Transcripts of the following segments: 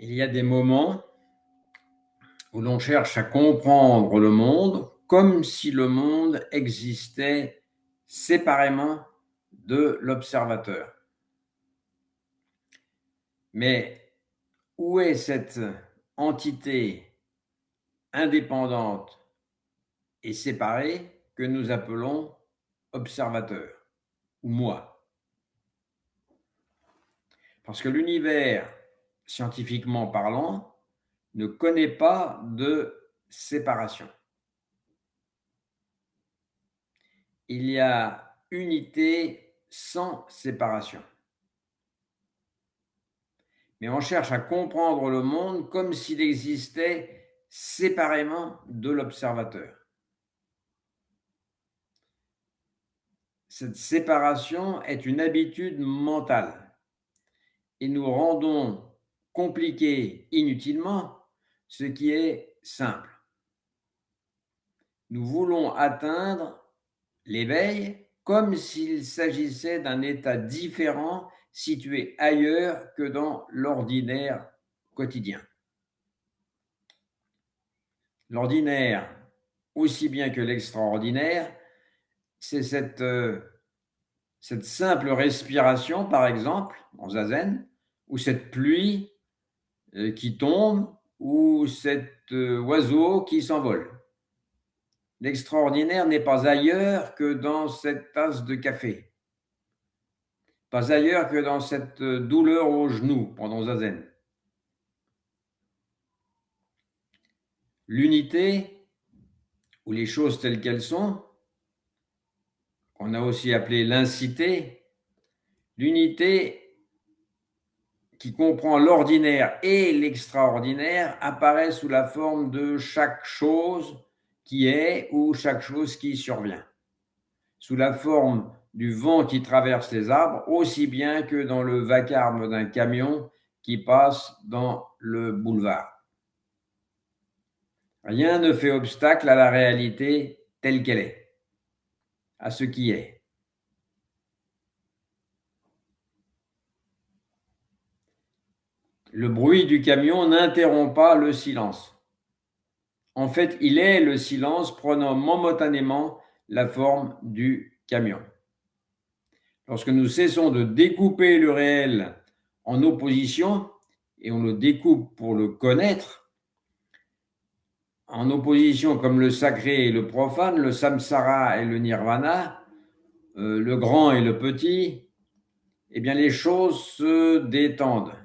Il y a des moments où l'on cherche à comprendre le monde comme si le monde existait séparément de l'observateur. Mais où est cette entité indépendante et séparée que nous appelons observateur ou moi? Parce que l'univers, scientifiquement parlant, ne connaît pas de séparation. Il y a unité sans séparation. Mais on cherche à comprendre le monde comme s'il existait séparément de l'observateur. Cette séparation est une habitude mentale et nous rendons compliqué inutilement ce qui est simple. Nous voulons atteindre l'éveil comme s'il s'agissait d'un état différent situé ailleurs que dans l'ordinaire quotidien. L'ordinaire, aussi bien que l'extraordinaire, c'est cette simple respiration, par exemple, en zazen, ou cette pluie qui tombe, ou cet oiseau qui s'envole. L'extraordinaire n'est pas ailleurs que dans cette tasse de café, pas ailleurs que dans cette douleur au genou pendant zazen. L'unité, ou les choses telles qu'elles sont, qu'on a aussi appelé l'incité, l'unité qui comprend l'ordinaire et l'extraordinaire apparaît sous la forme de chaque chose qui est ou chaque chose qui survient, sous la forme du vent qui traverse les arbres, aussi bien que dans le vacarme d'un camion qui passe dans le boulevard. Rien ne fait obstacle à la réalité telle qu'elle est, à ce qui est. Le bruit du camion n'interrompt pas le silence. En fait, il est le silence prenant momentanément la forme du camion. Lorsque nous cessons de découper le réel en opposition, et on le découpe pour le connaître, en opposition comme le sacré et le profane, le samsara et le nirvana, le grand et le petit, eh bien les choses se détendent.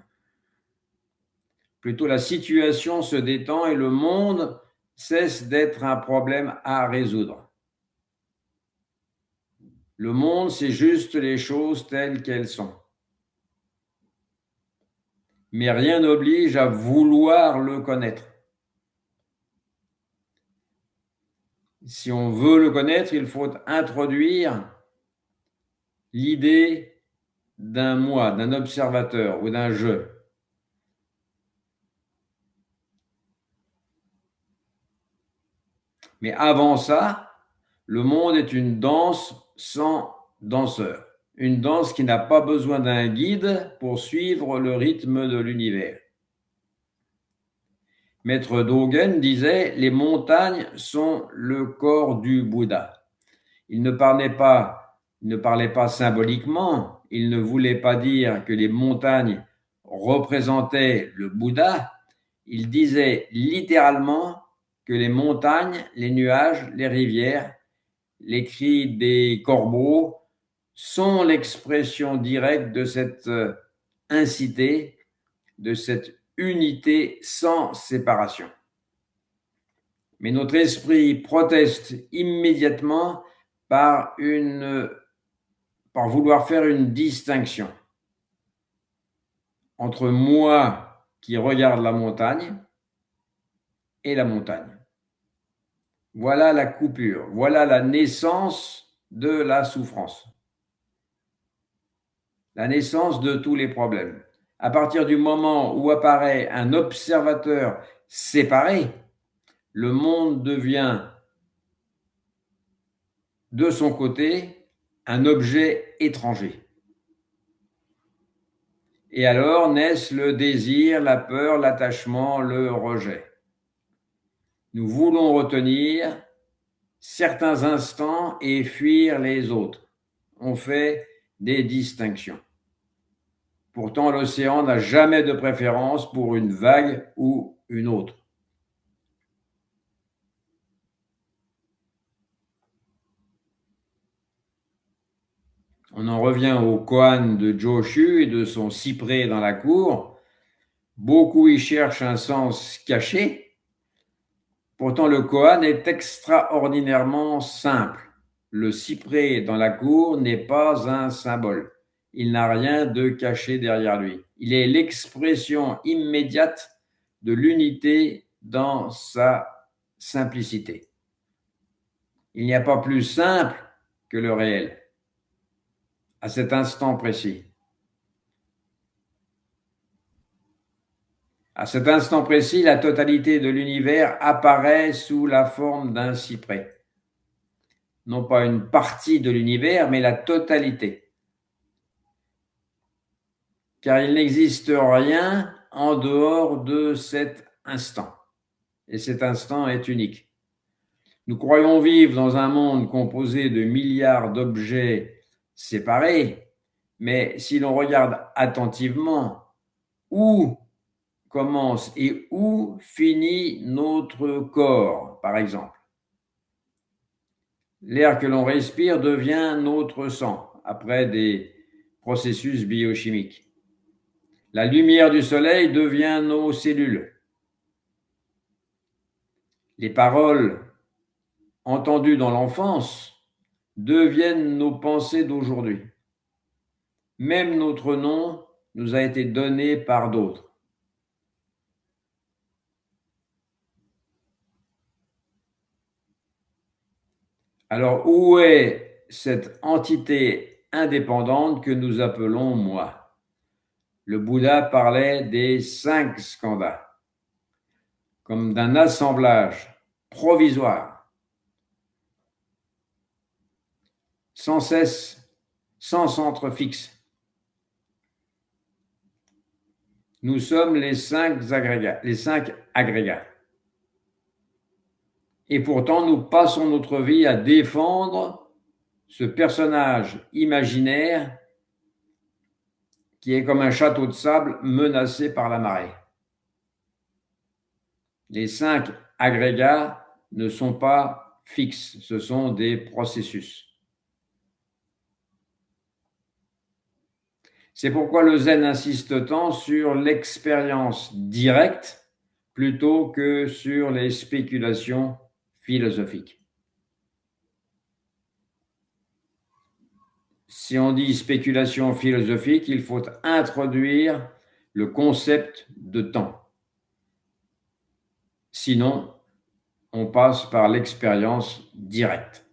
Plutôt la situation se détend et le monde cesse d'être un problème à résoudre. Le monde, c'est juste les choses telles qu'elles sont. Mais rien n'oblige à vouloir le connaître. Si on veut le connaître, il faut introduire l'idée d'un moi, d'un observateur ou d'un je. Mais avant ça, le monde est une danse sans danseur. Une danse qui n'a pas besoin d'un guide pour suivre le rythme de l'univers. Maître Dogen disait « Les montagnes sont le corps du Bouddha ». Il ne parlait pas symboliquement, il ne voulait pas dire que les montagnes représentaient le Bouddha, il disait littéralement que les montagnes, les nuages, les rivières, les cris des corbeaux sont l'expression directe de cette incité, de cette unité sans séparation. Mais notre esprit proteste immédiatement par vouloir faire une distinction entre moi qui regarde la montagne et la montagne. Voilà la coupure, voilà la naissance de la souffrance, la naissance de tous les problèmes. À partir du moment où apparaît un observateur séparé, le monde devient de son côté un objet étranger. Et alors naissent le désir, la peur, l'attachement, le rejet. Nous voulons retenir certains instants et fuir les autres. On fait des distinctions. Pourtant, l'océan n'a jamais de préférence pour une vague ou une autre. On en revient au koan de Joshu et de son cyprès dans la cour. Beaucoup y cherchent un sens caché. Pourtant, le koan est extraordinairement simple. Le cyprès dans la cour n'est pas un symbole. Il n'a rien de caché derrière lui. Il est l'expression immédiate de l'unité dans sa simplicité. Il n'y a pas plus simple que le réel, à cet instant précis. À cet instant précis, la totalité de l'univers apparaît sous la forme d'un cyprès. Non pas une partie de l'univers, mais la totalité. Car il n'existe rien en dehors de cet instant. Et cet instant est unique. Nous croyons vivre dans un monde composé de milliards d'objets séparés, mais si l'on regarde attentivement où commence et où finit notre corps, par exemple, l'air que l'on respire devient notre sang après des processus biochimiques. La lumière du soleil devient nos cellules. Les paroles entendues dans l'enfance deviennent nos pensées d'aujourd'hui. Même notre nom nous a été donné par d'autres. Alors, où est cette entité indépendante que nous appelons moi? Le Bouddha parlait des 5 skandhas, comme d'un assemblage provisoire, sans cesse, sans centre fixe. Nous sommes les 5 agrégats. Et pourtant, nous passons notre vie à défendre ce personnage imaginaire qui est comme un château de sable menacé par la marée. Les 5 agrégats ne sont pas fixes, ce sont des processus. C'est pourquoi le zen insiste tant sur l'expérience directe plutôt que sur les spéculations philosophiques. Si on dit spéculation philosophique, il faut introduire le concept de temps. Sinon, on passe par l'expérience directe.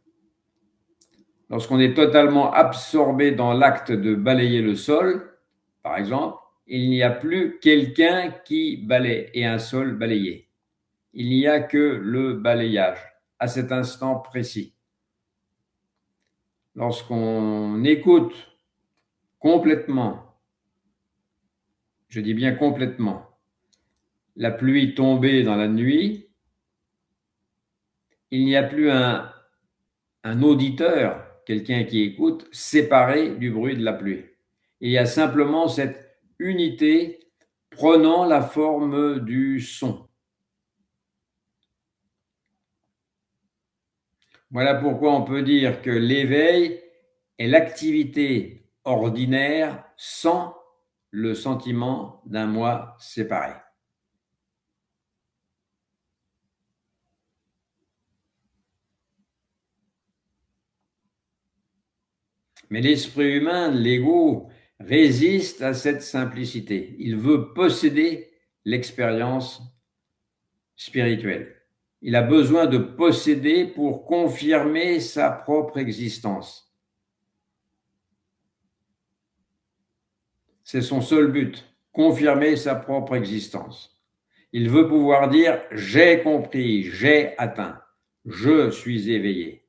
Lorsqu'on est totalement absorbé dans l'acte de balayer le sol, par exemple, il n'y a plus quelqu'un qui balaye et un sol balayé. Il n'y a que le balayage à cet instant précis. Lorsqu'on écoute complètement, je dis bien complètement, la pluie tombée dans la nuit, il n'y a plus un auditeur, quelqu'un qui écoute, séparé du bruit de la pluie. Il y a simplement cette unité prenant la forme du son. Voilà pourquoi on peut dire que l'éveil est l'activité ordinaire sans le sentiment d'un moi séparé. Mais l'esprit humain, l'ego, résiste à cette simplicité. Il veut posséder l'expérience spirituelle. Il a besoin de posséder pour confirmer sa propre existence. C'est son seul but, confirmer sa propre existence. Il veut pouvoir dire « j'ai compris, j'ai atteint, je suis éveillé ».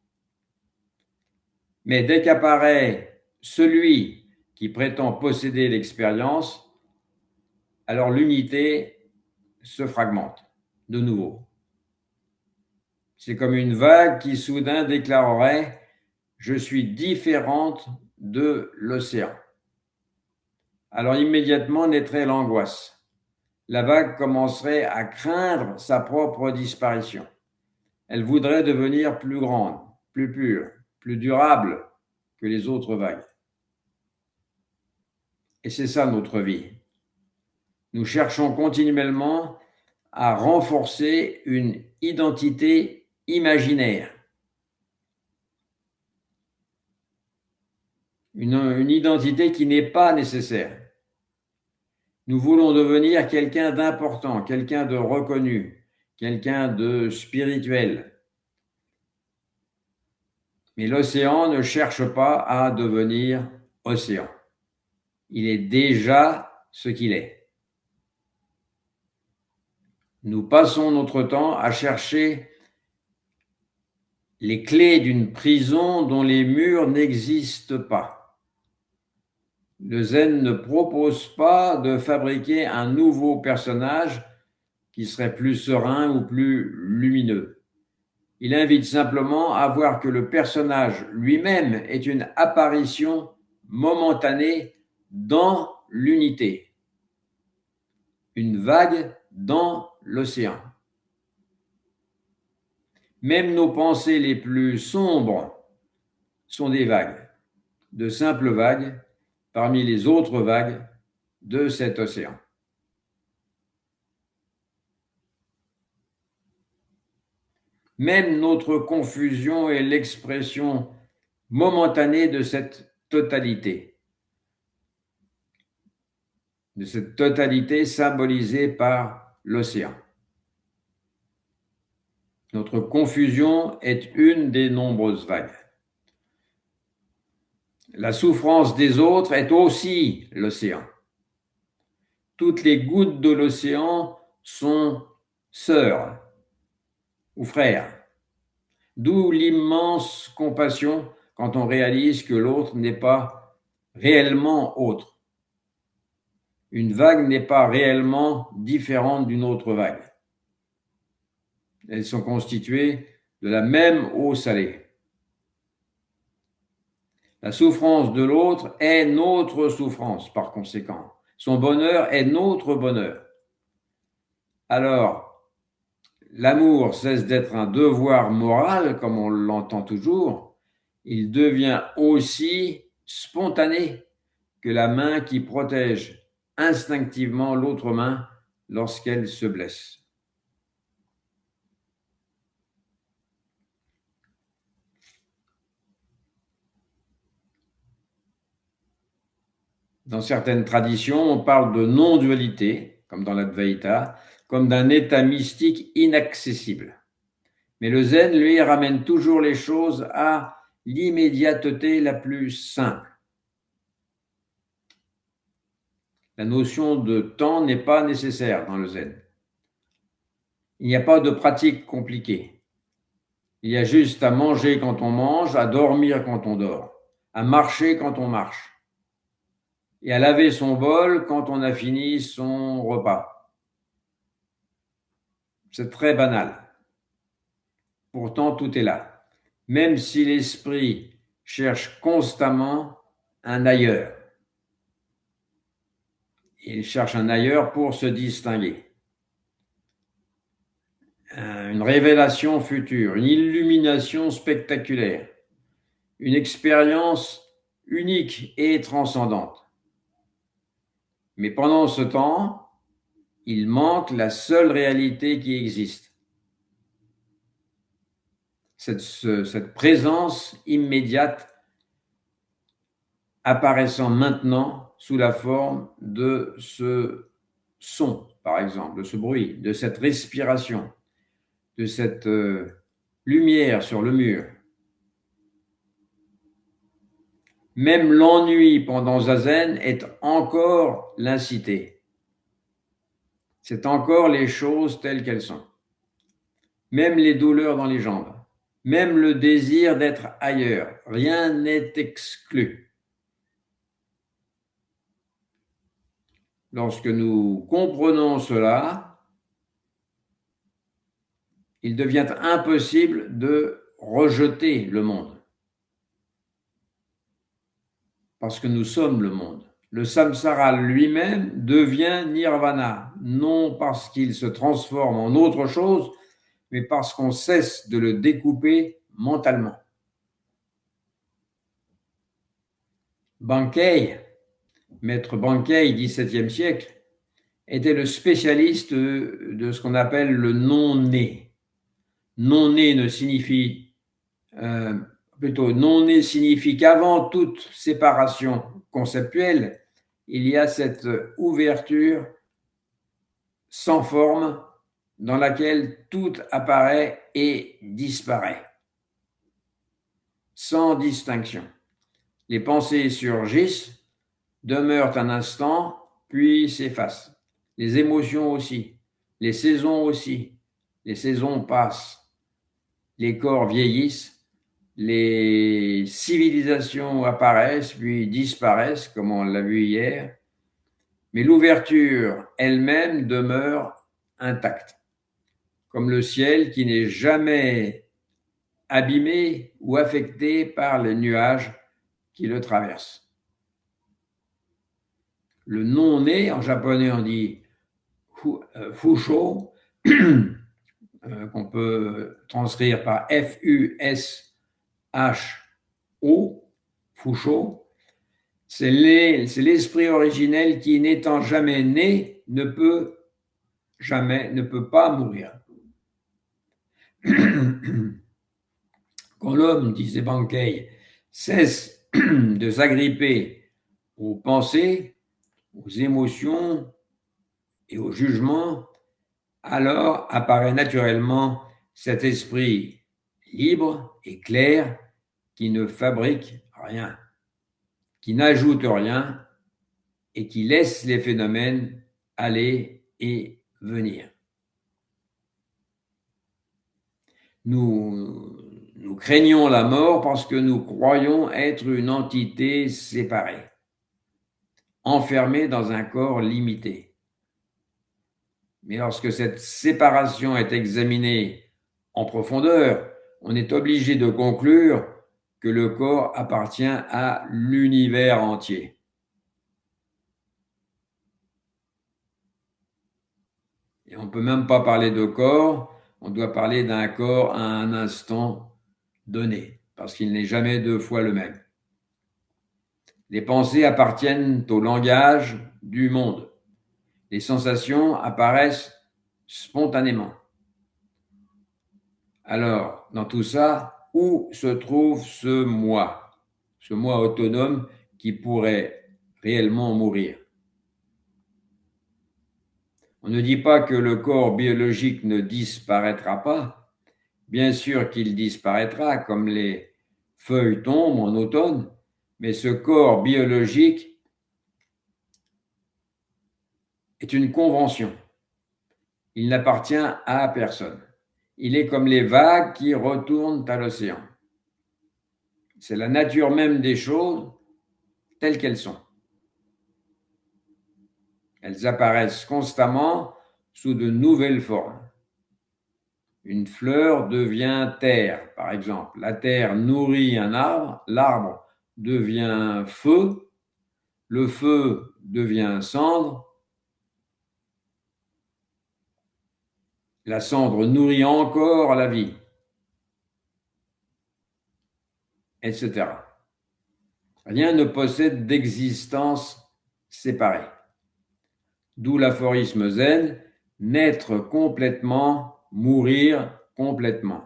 Mais dès qu'apparaît celui qui prétend posséder l'expérience, alors l'unité se fragmente de nouveau. C'est comme une vague qui soudain déclarerait « Je suis différente de l'océan ». Alors immédiatement naîtrait l'angoisse. La vague commencerait à craindre sa propre disparition. Elle voudrait devenir plus grande, plus pure, plus durable que les autres vagues. Et c'est ça notre vie. Nous cherchons continuellement à renforcer une identité imaginaire, une identité qui n'est pas nécessaire. Nous voulons devenir quelqu'un d'important, quelqu'un de reconnu, quelqu'un de spirituel. Mais l'océan ne cherche pas à devenir océan. Il est déjà ce qu'il est. Nous passons notre temps à chercher les clés d'une prison dont les murs n'existent pas. Le zen ne propose pas de fabriquer un nouveau personnage qui serait plus serein ou plus lumineux. Il invite simplement à voir que le personnage lui-même est une apparition momentanée dans l'unité, une vague dans l'océan. Même nos pensées les plus sombres sont des vagues, de simples vagues parmi les autres vagues de cet océan. Même notre confusion est l'expression momentanée de cette totalité symbolisée par l'océan. Notre confusion est une des nombreuses vagues. La souffrance des autres est aussi l'océan. Toutes les gouttes de l'océan sont sœurs ou frères. D'où l'immense compassion quand on réalise que l'autre n'est pas réellement autre. Une vague n'est pas réellement différente d'une autre vague. Elles sont constituées de la même eau salée. La souffrance de l'autre est notre souffrance, par conséquent. Son bonheur est notre bonheur. Alors, l'amour cesse d'être un devoir moral, comme on l'entend toujours. Il devient aussi spontané que la main qui protège instinctivement l'autre main lorsqu'elle se blesse. Dans certaines traditions, on parle de non-dualité, comme dans l'Advaita, comme d'un état mystique inaccessible. Mais le zen, lui, ramène toujours les choses à l'immédiateté la plus simple. La notion de temps n'est pas nécessaire dans le zen. Il n'y a pas de pratique compliquée. Il y a juste à manger quand on mange, à dormir quand on dort, à marcher quand on marche, et à laver son bol quand on a fini son repas. C'est très banal. Pourtant, tout est là. Même si l'esprit cherche constamment un ailleurs. Il cherche un ailleurs pour se distinguer. Une révélation future, une illumination spectaculaire, une expérience unique et transcendante. Mais pendant ce temps, il manque la seule réalité qui existe. Cette présence immédiate apparaissant maintenant sous la forme de ce son, par exemple, de ce bruit, de cette respiration, de cette lumière sur le mur. Même l'ennui pendant Zazen est encore l'incité. C'est encore les choses telles qu'elles sont. Même les douleurs dans les jambes, même le désir d'être ailleurs, rien n'est exclu. lorsque nous comprenons cela, il devient impossible de rejeter le monde. Parce que nous sommes le monde. Le samsara lui-même devient nirvana, non parce qu'il se transforme en autre chose, mais parce qu'on cesse de le découper mentalement. Bankei, maître Bankei, XVIIe siècle, était le spécialiste de ce qu'on appelle le non-né. Non-né ne signifie, non-né signifie qu'avant toute séparation conceptuelle, il y a cette ouverture sans forme dans laquelle tout apparaît et disparaît, sans distinction. Les pensées surgissent, demeurent un instant, puis s'effacent. Les émotions aussi, les saisons aussi. Les saisons passent, les corps vieillissent, les civilisations apparaissent, puis disparaissent, comme on l'a vu hier, mais l'ouverture elle-même demeure intacte, comme le ciel qui n'est jamais abîmé ou affecté par les nuages qui le traversent. Le non-né, en japonais on dit fusho, qu'on peut transcrire par F-U-S-H-O, fusho, c'est l'esprit originel qui, n'étant jamais né, ne peut pas mourir. Quand l'homme, disait Bankei, cesse de s'agripper aux pensées, aux émotions et aux jugements, alors apparaît naturellement cet esprit libre et clair qui ne fabrique rien, qui n'ajoute rien et qui laisse les phénomènes aller et venir. Nous craignons la mort parce que nous croyons être une entité séparée, enfermée dans un corps limité. Mais lorsque cette séparation est examinée en profondeur, on est obligé de conclure que le corps appartient à l'univers entier. Et on ne peut même pas parler de corps, on doit parler d'un corps à un instant donné, parce qu'il n'est jamais deux fois le même. Les pensées appartiennent au langage du monde. Les sensations apparaissent spontanément. Alors, dans tout ça, où se trouve ce moi autonome qui pourrait réellement mourir? On ne dit pas que le corps biologique ne disparaîtra pas. Bien sûr qu'il disparaîtra, comme les feuilles tombent en automne, mais ce corps biologique est une convention. Il n'appartient à personne. Il est comme les vagues qui retournent à l'océan. C'est la nature même des choses telles qu'elles sont. Elles apparaissent constamment sous de nouvelles formes. Une fleur devient terre, par exemple. La terre nourrit un arbre, l'arbre devient feu, le feu devient cendre, la cendre nourrit encore la vie, etc. Rien ne possède d'existence séparée. D'où l'aphorisme zen, naître complètement, mourir complètement.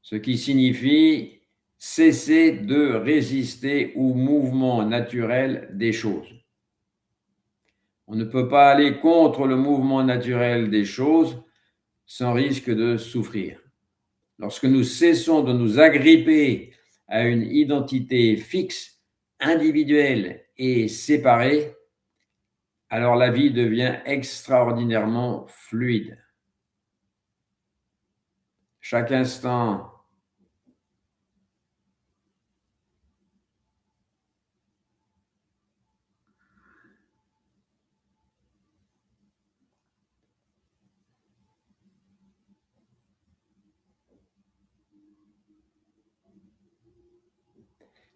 Ce qui signifie cesser de résister au mouvement naturel des choses. On ne peut pas aller contre le mouvement naturel des choses sans risque de souffrir. Lorsque nous cessons de nous agripper à une identité fixe, individuelle et séparée, alors la vie devient extraordinairement fluide. Chaque instant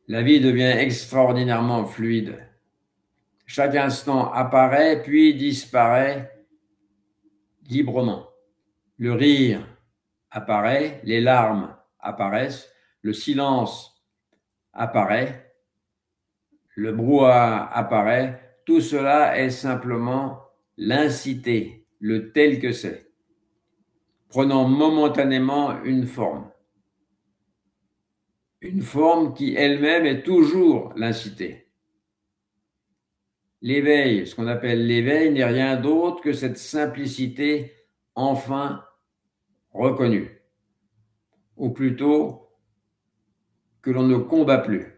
La vie devient extraordinairement fluide. Chaque instant apparaît puis disparaît librement. Le rire apparaît, les larmes apparaissent, le silence apparaît, le brouhaha apparaît. Tout cela est simplement l'incité, le tel que c'est, prenant momentanément une forme qui elle-même est toujours l'incité. L'éveil, ce qu'on appelle l'éveil, n'est rien d'autre que cette simplicité enfin reconnue, ou plutôt que l'on ne combat plus.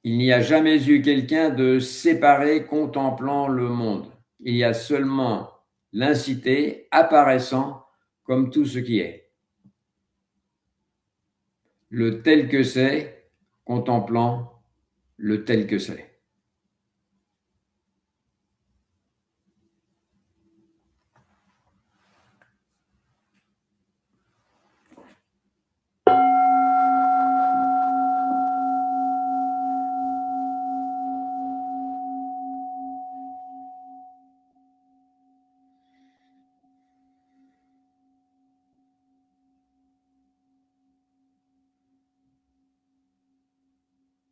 Il n'y a jamais eu quelqu'un de séparé contemplant le monde. Il y a seulement l'incité apparaissant comme tout ce qui est. Le tel que c'est, contemplant le tel que c'est.